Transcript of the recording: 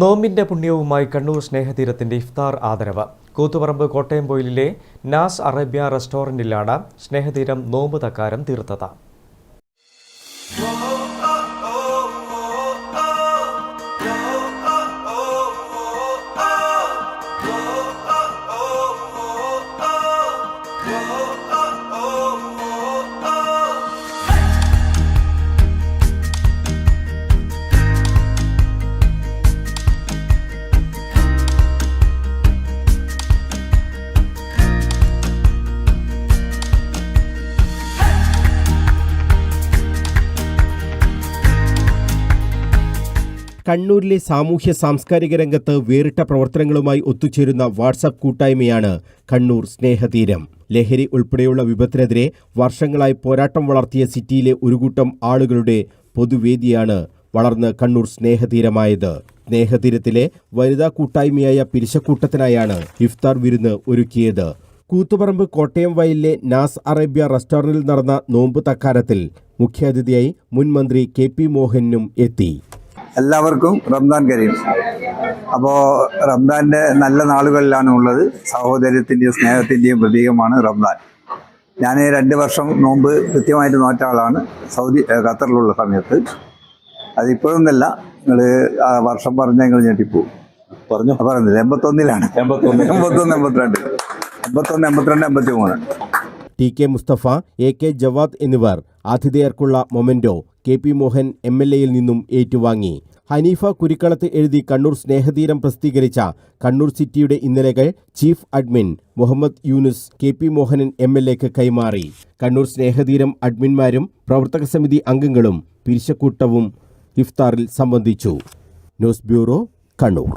നോമ്പിന്റെ പുണ്യവുമായി കണ്ണൂർ സ്നേഹതീരത്തിന്റെ ഇഫ്താർ ആദരവ്. കൂത്തുപറമ്പ് കോട്ടയംപൊയിലിലെ നാസ് അറേബ്യ റെസ്റ്റോറന്റിലാണ് സ്നേഹതീരം നോമ്പ് തക്കാരം തീർത്തത്. കണ്ണൂരിലെ സാമൂഹ്യ സാംസ്കാരിക രംഗത്ത് വേറിട്ട പ്രവർത്തനങ്ങളുമായി ഒത്തുചേരുന്ന വാട്സാപ്പ് കൂട്ടായ്മയാണ് കണ്ണൂർ സ്നേഹതീരം. ലഹരി ഉൾപ്പെടെയുള്ള വിപത്തിനെതിരെ വർഷങ്ങളായി പോരാട്ടം വളർത്തിയ സിറ്റിയിലെ ഒരു കൂട്ടം ആളുകളുടെ പൊതുവേദിയാണ് വളർന്ന് കണ്ണൂർ സ്നേഹതീരമായത്. സ്നേഹതീരത്തിലെ വനിതാ കൂട്ടായ്മയായ പിരിശക്കൂട്ടത്തിനായാണ് ഇഫ്താർ വിരുന്ന് ഒരുക്കിയത്. കൂത്തുപറമ്പ് കോട്ടയം വയലിലെ നാസ് അറേബ്യ റെസ്റ്റോറന്റിൽ നടന്ന നോമ്പ് തക്കാരത്തിൽ മുഖ്യാതിഥിയായി മുൻ മന്ത്രി KP മോഹനും എത്തി. എല്ലാവർക്കും റംദാൻ കരീം. അപ്പോൾ റംദാൻ്റെ നല്ല നാളുകളിലാണ് ഉള്ളത്. സഹോദര്യത്തിൻ്റെയും സ്നേഹത്തിൻ്റെയും പ്രതീകമാണ് റംദാൻ. ഞാൻ 2 വർഷം നോമ്പ് കൃത്യമായിട്ട് നോറ്റ ആളാണ് ഖത്തറിലുള്ള സമയത്ത്. അതിപ്പോഴൊന്നല്ല, നിങ്ങൾ വർഷം പറഞ്ഞാൽ നിങ്ങൾ ഞെട്ടിപ്പോവും. പറഞ്ഞില്ല, 81-ലാണ്. 81, 82, 81, 83. TK മുസ്തഫ, AK ജവാദ് എന്നിവർ ആതിഥേയർക്കുള്ള മൊമെന്റോ KP മോഹൻ MLAയിൽ നിന്നും ഏറ്റുവാങ്ങി. ഹനീഫ കുരിക്കളത്ത് എഴുതി കണ്ണൂർ സ്നേഹതീരം പ്രസിദ്ധീകരിച്ച കണ്ണൂർ സിറ്റിയുടെ ഇന്നലകൾ chief admin Muhammad Yunus KP Mohanan MLAക്ക് കൈമാറി. കണ്ണൂർ സ്നേഹതീരം അഡ്മിന്മാരും പ്രവർത്തക സമിതി അംഗങ്ങളും പിരിശക്കൂട്ടവും ഇഫ്താറിൽ സംബന്ധിച്ചു. News bureau, Kannur.